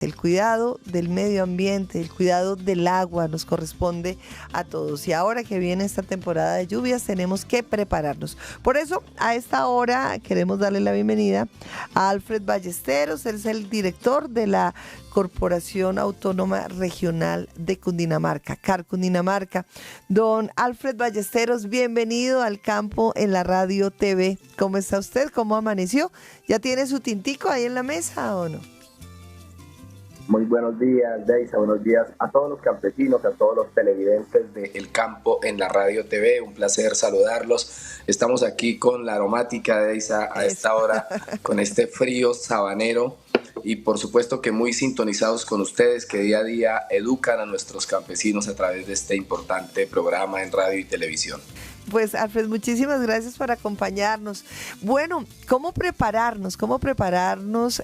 El cuidado del medio ambiente, el cuidado del agua nos corresponde a todos. Y ahora que viene esta temporada de lluvias, tenemos que prepararnos. Por eso, a esta hora queremos darle la bienvenida a Alfred Ballesteros. Él es el director de la Corporación Autónoma Regional de Cundinamarca, CAR Cundinamarca. Don Alfred Ballesteros, bienvenido al Campo en la Radio TV. ¿Cómo está usted? ¿Cómo amaneció? ¿Ya tiene su tintico ahí en la mesa o no? Muy buenos días, Deisa, buenos días a todos los campesinos, a todos los televidentes de El Campo en la Radio TV, un placer saludarlos. Estamos aquí con la aromática, Deisa, a esta hora, con este frío sabanero y por supuesto que muy sintonizados con ustedes que día a día educan a nuestros campesinos a través de este importante programa en radio y televisión. Pues Alfred, muchísimas gracias por acompañarnos. Bueno, ¿cómo prepararnos? ¿Cómo prepararnos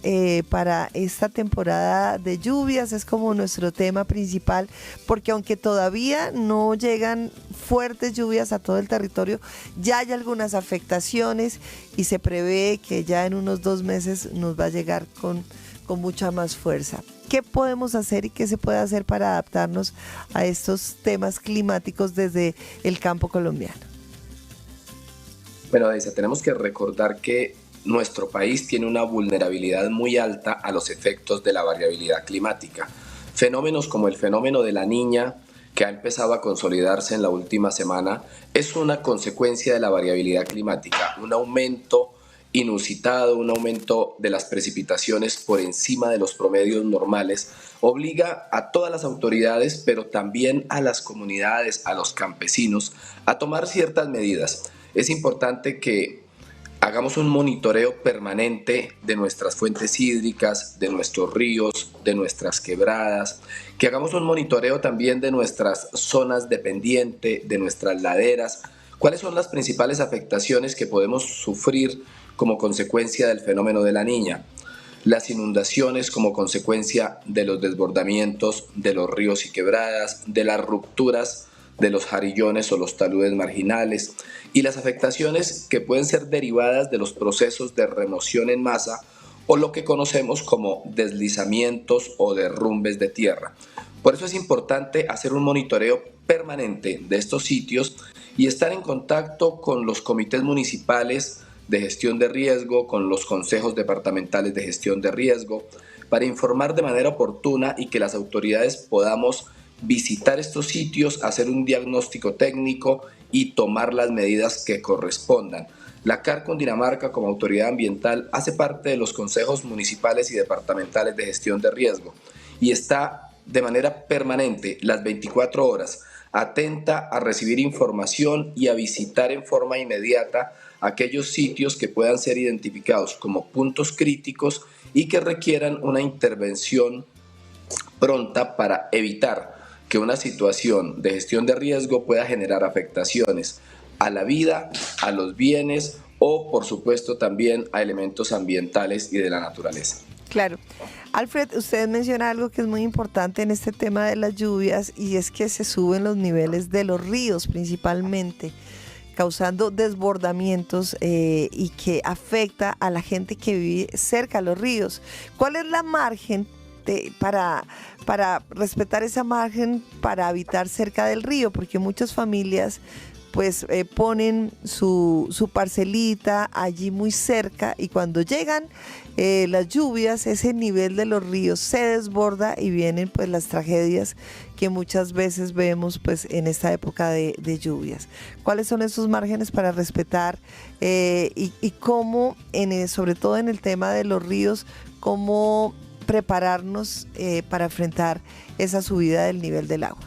para esta temporada de lluvias? Es como nuestro tema principal, porque aunque todavía no llegan fuertes lluvias a todo el territorio, ya hay algunas afectaciones y se prevé que ya en unos 2 meses nos va a llegar con mucha más fuerza. ¿Qué podemos hacer y qué se puede hacer para adaptarnos a estos temas climáticos desde el campo colombiano? Bueno, Deisa, tenemos que recordar que nuestro país tiene una vulnerabilidad muy alta a los efectos de la variabilidad climática. Fenómenos como el fenómeno de la Niña, que ha empezado a consolidarse en la última semana, es una consecuencia de la variabilidad climática, un aumento inusitado, un aumento de las precipitaciones por encima de los promedios normales, obliga a todas las autoridades, pero también a las comunidades, a los campesinos, a tomar ciertas medidas. Es importante que hagamos un monitoreo permanente de nuestras fuentes hídricas, de nuestros ríos, de nuestras quebradas, que hagamos un monitoreo también de nuestras zonas de pendiente, de nuestras laderas. ¿Cuáles son las principales afectaciones que podemos sufrir como consecuencia del fenómeno de la Niña? Las inundaciones como consecuencia de los desbordamientos de los ríos y quebradas, de las rupturas de los jarillones o los taludes marginales y las afectaciones que pueden ser derivadas de los procesos de remoción en masa o lo que conocemos como deslizamientos o derrumbes de tierra. Por eso es importante hacer un monitoreo permanente de estos sitios y estar en contacto con los comités municipales de gestión de riesgo, con los consejos departamentales de gestión de riesgo, para informar de manera oportuna y que las autoridades podamos visitar estos sitios, hacer un diagnóstico técnico y tomar las medidas que correspondan. La CAR Cundinamarca, como autoridad ambiental, hace parte de los consejos municipales y departamentales de gestión de riesgo y está de manera permanente, las 24 horas, atenta a recibir información y a visitar en forma inmediata aquellos sitios que puedan ser identificados como puntos críticos y que requieran una intervención pronta para evitar que una situación de gestión de riesgo pueda generar afectaciones a la vida, a los bienes o, por supuesto, también a elementos ambientales y de la naturaleza. Claro. Alfred, usted menciona algo que es muy importante en este tema de las lluvias y es que se suben los niveles de los ríos principalmente, causando desbordamientos y que afecta a la gente que vive cerca a los ríos. ¿Cuál es la margen para respetar esa margen para habitar cerca del río? Porque muchas familias pues ponen su parcelita allí muy cerca y cuando llegan las lluvias, ese nivel de los ríos se desborda y vienen pues las tragedias que muchas veces vemos pues en esta época de lluvias. ¿Cuáles son esos márgenes para respetar y cómo, sobre todo en el tema de los ríos, cómo prepararnos para enfrentar esa subida del nivel del agua?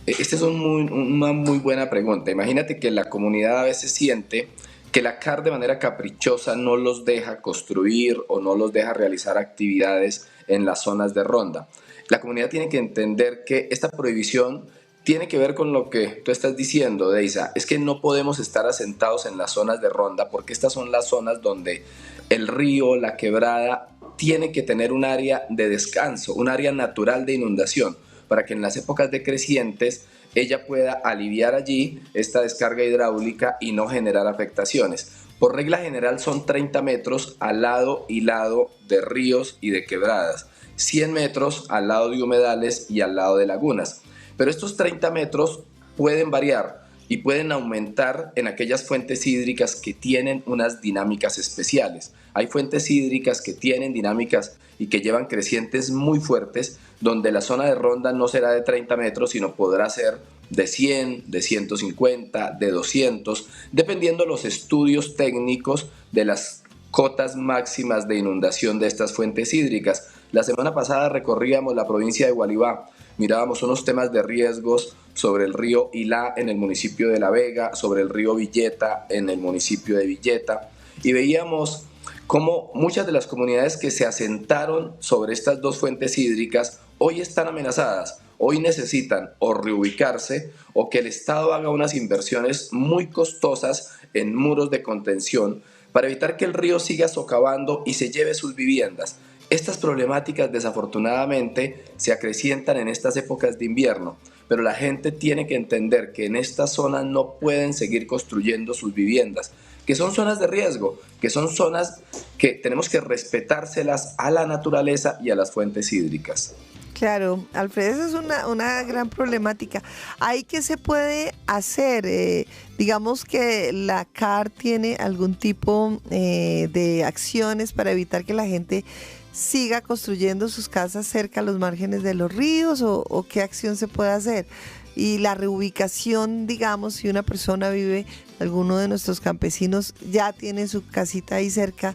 Esta es una muy buena pregunta. Imagínate que la comunidad a veces siente que la CAR de manera caprichosa no los deja construir o no los deja realizar actividades en las zonas de ronda. La comunidad tiene que entender que esta prohibición tiene que ver con lo que tú estás diciendo, Deisa. Es que no podemos estar asentados en las zonas de ronda porque estas son las zonas donde el río, la quebrada, tiene que tener un área de descanso, un área natural de inundación, para que en las épocas decrecientes ella pueda aliviar allí esta descarga hidráulica y no generar afectaciones. Por regla general son 30 metros al lado y lado de ríos y de quebradas, 100 metros al lado de humedales y al lado de lagunas. Pero estos 30 metros pueden variar y pueden aumentar en aquellas fuentes hídricas que tienen unas dinámicas especiales. Hay fuentes hídricas que tienen dinámicas y que llevan crecientes muy fuertes, donde la zona de ronda no será de 30 metros, sino podrá ser de 100, de 150, de 200, dependiendo los estudios técnicos de las cotas máximas de inundación de estas fuentes hídricas. La semana pasada recorríamos la provincia de Gualibá, mirábamos unos temas de riesgos sobre el río Ilá en el municipio de La Vega, sobre el río Villeta en el municipio de Villeta, y veíamos cómo muchas de las comunidades que se asentaron sobre estas dos fuentes hídricas hoy están amenazadas, hoy necesitan o reubicarse o que el Estado haga unas inversiones muy costosas en muros de contención para evitar que el río siga socavando y se lleve sus viviendas. Estas problemáticas desafortunadamente se acrecientan en estas épocas de invierno, pero la gente tiene que entender que en estas zonas no pueden seguir construyendo sus viviendas, que son zonas de riesgo, que son zonas que tenemos que respetárselas a la naturaleza y a las fuentes hídricas. Claro, Alfred, esa es una gran problemática. ¿Ahí qué se puede hacer? Digamos que la CAR tiene algún tipo de acciones para evitar que la gente siga construyendo sus casas cerca a los márgenes de los ríos o qué acción se puede hacer. Y la reubicación, digamos, si una persona vive, alguno de nuestros campesinos ya tiene su casita ahí cerca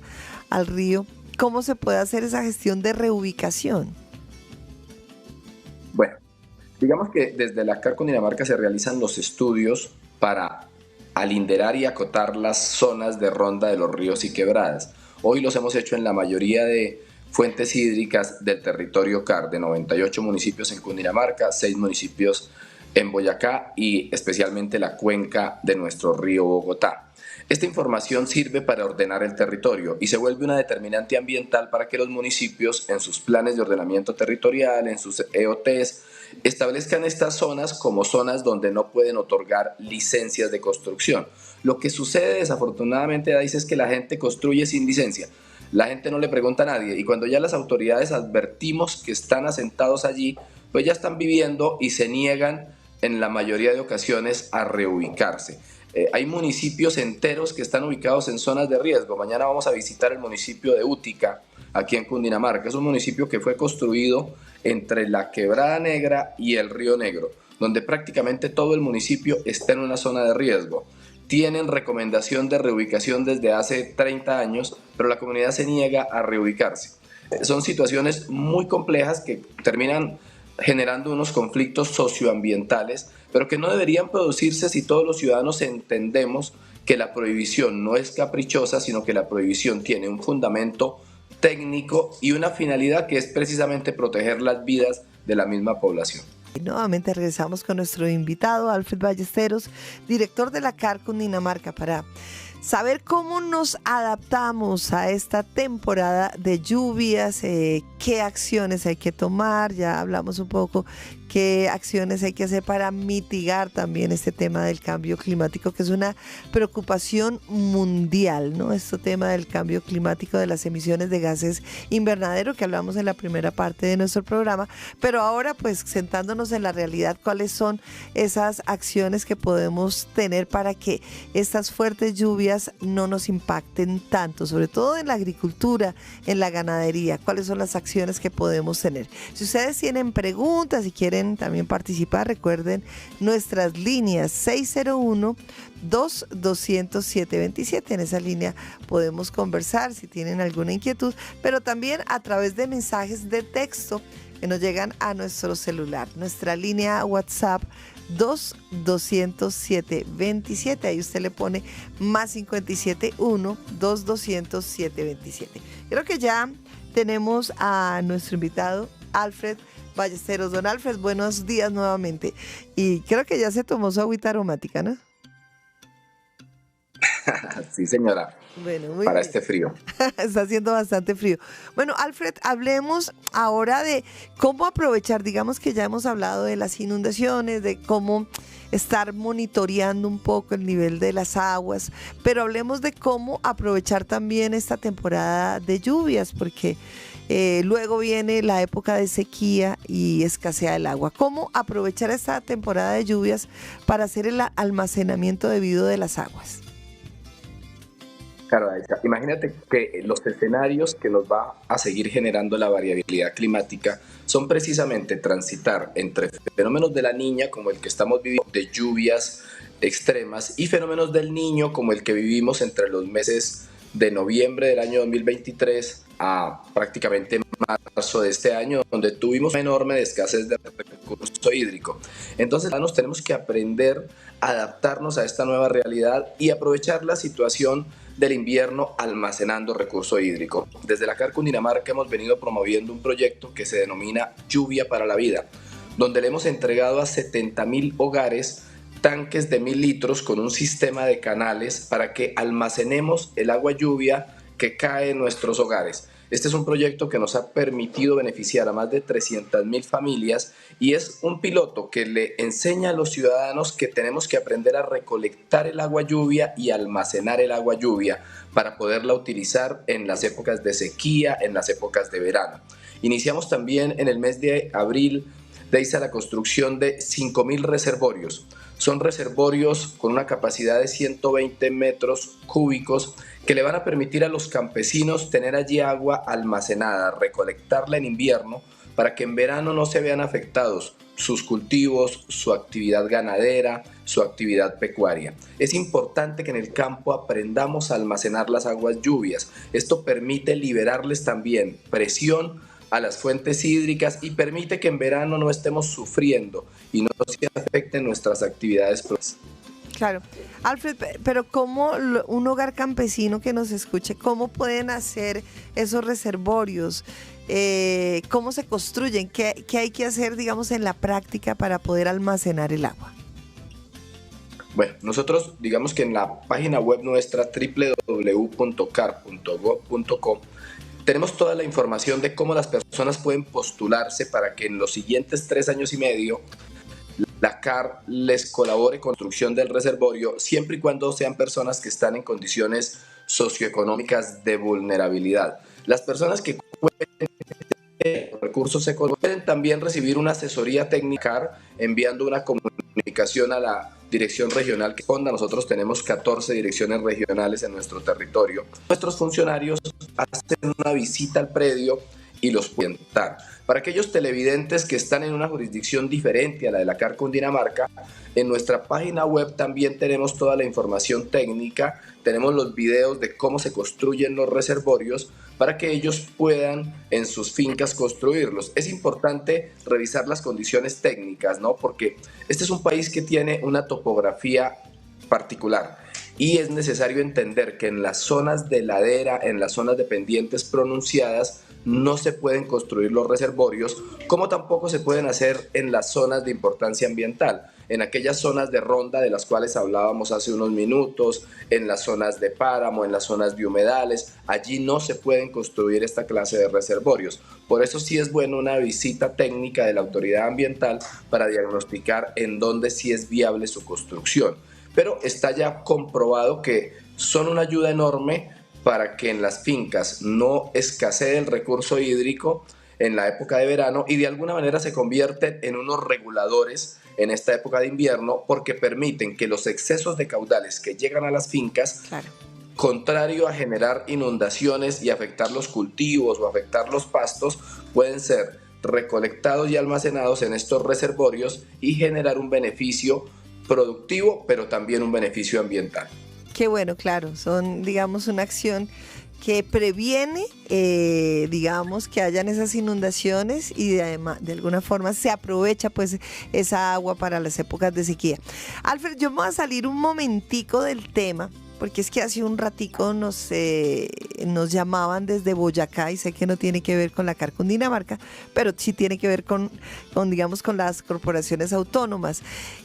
al río, ¿cómo se puede hacer esa gestión de reubicación? Bueno, digamos que desde la CAR Cundinamarca se realizan los estudios para alinderar y acotar las zonas de ronda de los ríos y quebradas. Hoy los hemos hecho en la mayoría de fuentes hídricas del territorio CAR, de 98 municipios en Cundinamarca, 6 municipios en Boyacá y especialmente la cuenca de nuestro río Bogotá. Esta información sirve para ordenar el territorio y se vuelve una determinante ambiental para que los municipios en sus planes de ordenamiento territorial, en sus EOTs, establezcan estas zonas como zonas donde no pueden otorgar licencias de construcción. Lo que sucede desafortunadamente, Daisy, es que la gente construye sin licencia. La gente no le pregunta a nadie y cuando ya las autoridades advertimos que están asentados allí, pues ya están viviendo y se niegan en la mayoría de ocasiones a reubicarse. Hay municipios enteros que están ubicados en zonas de riesgo. Mañana vamos a visitar el municipio de Útica, aquí en Cundinamarca. Es un municipio que fue construido entre la Quebrada Negra y el Río Negro, donde prácticamente todo el municipio está en una zona de riesgo. Tienen recomendación de reubicación desde hace 30 años, pero la comunidad se niega a reubicarse. Son situaciones muy complejas que terminan generando unos conflictos socioambientales, pero que no deberían producirse si todos los ciudadanos entendemos que la prohibición no es caprichosa, sino que la prohibición tiene un fundamento técnico y una finalidad que es precisamente proteger las vidas de la misma población. Y nuevamente regresamos con nuestro invitado, Alfred Ballesteros, director de la CAR Cundinamarca, para saber cómo nos adaptamos a esta temporada de lluvias, qué acciones hay que tomar, ya hablamos un poco qué acciones hay que hacer para mitigar también este tema del cambio climático, que es una preocupación mundial, ¿no? Este tema del cambio climático, de las emisiones de gases invernadero, que hablamos en la primera parte de nuestro programa, pero ahora pues sentándonos en la realidad, ¿cuáles son esas acciones que podemos tener para que estas fuertes lluvias no nos impacten tanto, sobre todo en la agricultura, en la ganadería? ¿Cuáles son las acciones que podemos tener? Si ustedes tienen preguntas y quieren también participar, recuerden nuestras líneas 601-200-727. En esa línea podemos conversar si tienen alguna inquietud, pero también a través de mensajes de texto que nos llegan a nuestro celular. Nuestra línea WhatsApp 200-727. Ahí usted le pone más 571-200-727. Creo que ya tenemos a nuestro invitado, Alfred Ballesteros. Don Alfred, buenos días nuevamente. Y creo que ya se tomó su agüita aromática, ¿no? Sí, señora, Bueno, muy para bien. este frío. Está haciendo bastante frío. Bueno, Alfred, hablemos ahora de cómo aprovechar, digamos que ya hemos hablado de las inundaciones, de cómo estar monitoreando un poco el nivel de las aguas, pero hablemos de cómo aprovechar también esta temporada de lluvias, porque luego viene la época de sequía y escasea el agua. ¿Cómo aprovechar esta temporada de lluvias para hacer el almacenamiento debido de las aguas? Claro, Aisha, imagínate que los escenarios que nos va a seguir generando la variabilidad climática son precisamente transitar entre fenómenos de la niña, como el que estamos viviendo, de lluvias extremas, y fenómenos del niño, como el que vivimos entre los meses de noviembre del año 2023 a prácticamente marzo de este año, donde tuvimos una enorme escasez de recurso hídrico. Entonces, nos tenemos que aprender a adaptarnos a esta nueva realidad y aprovechar la situación del invierno almacenando recurso hídrico. Desde la CAR Cundinamarca hemos venido promoviendo un proyecto que se denomina Lluvia para la Vida, donde le hemos entregado a 70.000 hogares tanques de 1.000 litros con un sistema de canales para que almacenemos el agua lluvia que cae en nuestros hogares. Este es un proyecto que nos ha permitido beneficiar a más de 300.000 familias y es un piloto que le enseña a los ciudadanos que tenemos que aprender a recolectar el agua lluvia y almacenar el agua lluvia para poderla utilizar en las épocas de sequía, en las épocas de verano. Iniciamos también en el mes de abril la construcción de 5.000 reservorios. Son reservorios con una capacidad de 120 metros cúbicos que le van a permitir a los campesinos tener allí agua almacenada, recolectarla en invierno para que en verano no se vean afectados sus cultivos, su actividad ganadera, su actividad pecuaria. Es importante que en el campo aprendamos a almacenar las aguas lluvias. Esto permite liberarles también presión a las fuentes hídricas y permite que en verano no estemos sufriendo y no se afecten nuestras actividades. Claro. Alfred, pero ¿cómo un hogar campesino que nos escuche, cómo pueden hacer esos reservorios? ¿Cómo se construyen? ¿Qué hay que hacer, digamos, en la práctica para poder almacenar el agua? Bueno, nosotros digamos que en la página web nuestra www.car.gov.co tenemos toda la información de cómo las personas pueden postularse para que en los siguientes 3 años y medio la CAR les colabore con la construcción del reservorio, siempre y cuando sean personas que están en condiciones socioeconómicas de vulnerabilidad. Las personas que cuenten recursos económicos pueden también recibir una asesoría técnica enviando una comunicación a la dirección regional que corresponda. Nosotros tenemos 14 direcciones regionales en nuestro territorio. Nuestros funcionarios hacen una visita al predio y los pueden dar. Para aquellos televidentes que están en una jurisdicción diferente a la de la CAR Cundinamarca, en nuestra página web también tenemos toda la información técnica, tenemos los videos de cómo se construyen los reservorios para que ellos puedan en sus fincas construirlos. Es importante revisar las condiciones técnicas, ¿no? Porque este es un país que tiene una topografía particular y es necesario entender que en las zonas de ladera, en las zonas de pendientes pronunciadas, no se pueden construir los reservorios, como tampoco se pueden hacer en las zonas de importancia ambiental, en aquellas zonas de ronda de las cuales hablábamos hace unos minutos, en las zonas de páramo, en las zonas de humedales. Allí no se pueden construir esta clase de reservorios. Por eso sí es bueno una visita técnica de la autoridad ambiental para diagnosticar en dónde sí es viable su construcción. Pero está ya comprobado que son una ayuda enorme para que en las fincas no escasee el recurso hídrico en la época de verano y de alguna manera se convierten en unos reguladores en esta época de invierno porque permiten que los excesos de caudales que llegan a las fincas, claro, contrario a generar inundaciones y afectar los cultivos o afectar los pastos, pueden ser recolectados y almacenados en estos reservorios y generar un beneficio productivo, pero también un beneficio ambiental. Qué bueno, claro, son, digamos, una acción que previene, digamos, que hayan esas inundaciones y además, de alguna forma, se aprovecha pues esa agua para las épocas de sequía. Alfred, yo me voy a salir un momentico del tema porque es que hace un ratico nos llamaban desde Boyacá, y sé que no tiene que ver con la CAR Cundinamarca, pero sí tiene que ver digamos, con las corporaciones autónomas.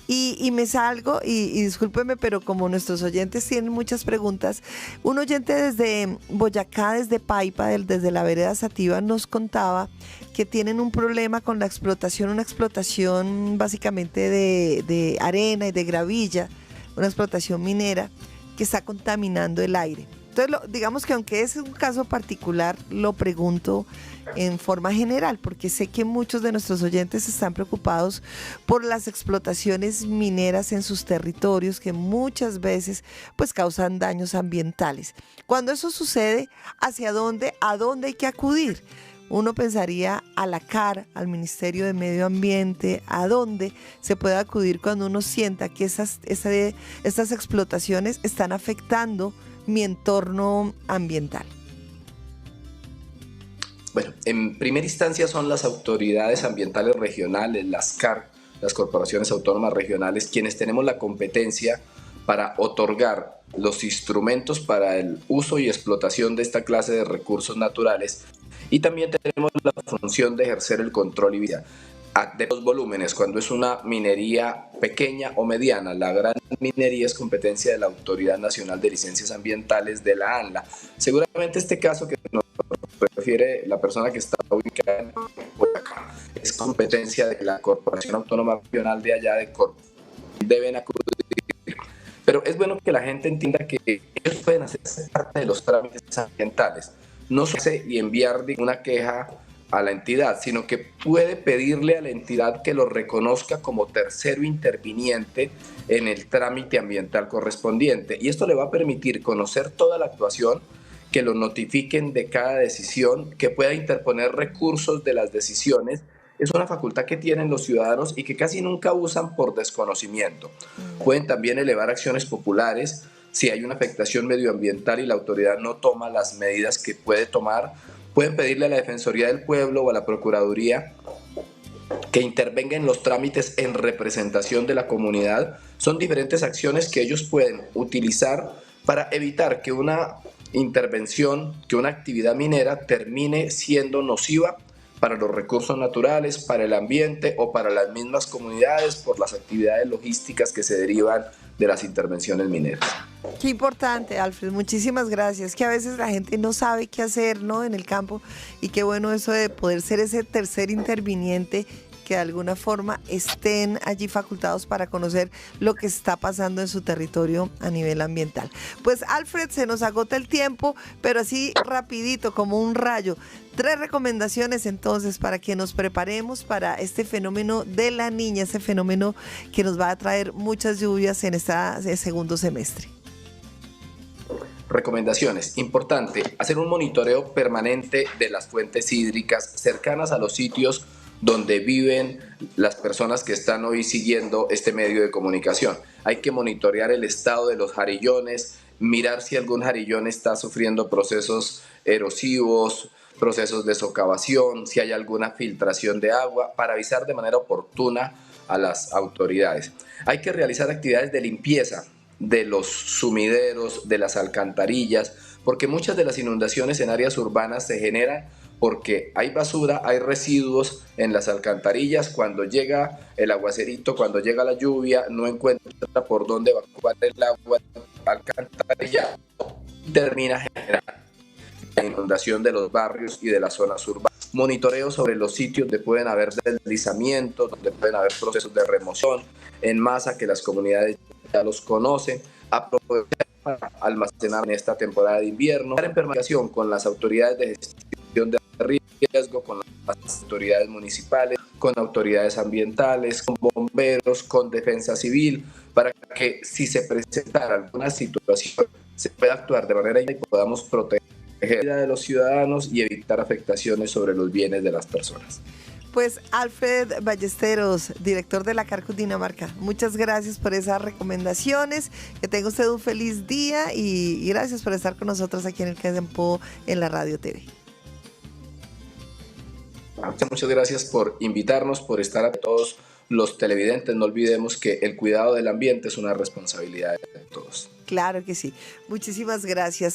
Y me salgo, y discúlpeme, pero como nuestros oyentes tienen muchas preguntas, un oyente desde Boyacá, desde Paipa, desde la vereda Sativa, nos contaba que tienen un problema con la explotación, una explotación básicamente de arena y de gravilla, una explotación minera que está contaminando el aire. Entonces, digamos que aunque es un caso particular, lo pregunto en forma general, porque sé que muchos de nuestros oyentes están preocupados por las explotaciones mineras en sus territorios, que muchas veces pues causan daños ambientales. Cuando eso sucede, ¿a dónde hay que acudir? Uno pensaría a la CAR, al Ministerio de Medio Ambiente, a dónde se puede acudir cuando uno sienta que estas explotaciones están afectando mi entorno ambiental. Bueno, en primera instancia son las autoridades ambientales regionales, las CAR, las corporaciones autónomas regionales, quienes tenemos la competencia para otorgar los instrumentos para el uso y explotación de esta clase de recursos naturales, y también tenemos la función de ejercer el control y vigilancia de los volúmenes, cuando es una minería pequeña o mediana. La gran minería es competencia de la Autoridad Nacional de Licencias Ambientales, de la ANLA. Seguramente este caso que nos refiere la persona que está ubicada en Boyacá es competencia de la Corporación Autónoma Regional de allá de Corpo. Deben acudir. Pero es bueno que la gente entienda que ellos pueden hacer parte de los trámites ambientales. No se y enviar una queja a la entidad, sino que puede pedirle a la entidad que lo reconozca como tercero interviniente en el trámite ambiental correspondiente. Y esto le va a permitir conocer toda la actuación, que lo notifiquen de cada decisión, que pueda interponer recursos de las decisiones. Es una facultad que tienen los ciudadanos y que casi nunca usan por desconocimiento. Pueden también elevar acciones populares si hay una afectación medioambiental y la autoridad no toma las medidas que puede tomar. Pueden pedirle a la Defensoría del Pueblo o a la Procuraduría que intervenga en los trámites en representación de la comunidad. Son diferentes acciones que ellos pueden utilizar para evitar que una intervención, que una actividad minera termine siendo nociva para los recursos naturales, para el ambiente o para las mismas comunidades por las actividades logísticas que se derivan de las intervenciones mineras. Qué importante, Alfred, muchísimas gracias. Que a veces la gente no sabe qué hacer, ¿no?, en el campo, y qué bueno eso de poder ser ese tercer interviniente, que de alguna forma estén allí facultados para conocer lo que está pasando en su territorio a nivel ambiental. Pues, Alfred, se nos agota el tiempo, pero así rapidito, como un rayo. 3 recomendaciones entonces para que nos preparemos para este fenómeno de la niña, ese fenómeno que nos va a traer muchas lluvias en este segundo semestre. Recomendaciones. Importante, hacer un monitoreo permanente de las fuentes hídricas cercanas a los sitios donde viven las personas que están hoy siguiendo este medio de comunicación. Hay que monitorear el estado de los jarillones, mirar si algún jarillón está sufriendo procesos erosivos, procesos de socavación, si hay alguna filtración de agua, para avisar de manera oportuna a las autoridades. Hay que realizar actividades de limpieza de los sumideros, de las alcantarillas, porque muchas de las inundaciones en áreas urbanas se generan porque hay basura, hay residuos en las alcantarillas. Cuando llega el aguacerito, cuando llega la lluvia, no encuentra por dónde evacuar el agua alcantarilla y termina generando la inundación de los barrios y de las zonas urbanas. Monitoreo sobre los sitios donde pueden haber deslizamientos, donde pueden haber procesos de remoción en masa que las comunidades ya los conocen. Aprovechar para almacenar en esta temporada de invierno. Estar en permanente con las autoridades de gestión de riesgo, con las autoridades municipales, con autoridades ambientales, con bomberos, con defensa civil, para que si se presentara alguna situación se pueda actuar de manera y podamos proteger la vida de los ciudadanos y evitar afectaciones sobre los bienes de las personas. Pues, Alfred Ballesteros, director de la CAR Cundinamarca, muchas gracias por esas recomendaciones. Que tenga usted un feliz día y gracias por estar con nosotros aquí en el Campo en la Radio TV. Muchas gracias por invitarnos, por estar a todos los televidentes. No olvidemos que el cuidado del ambiente es una responsabilidad de todos. Claro que sí. Muchísimas gracias.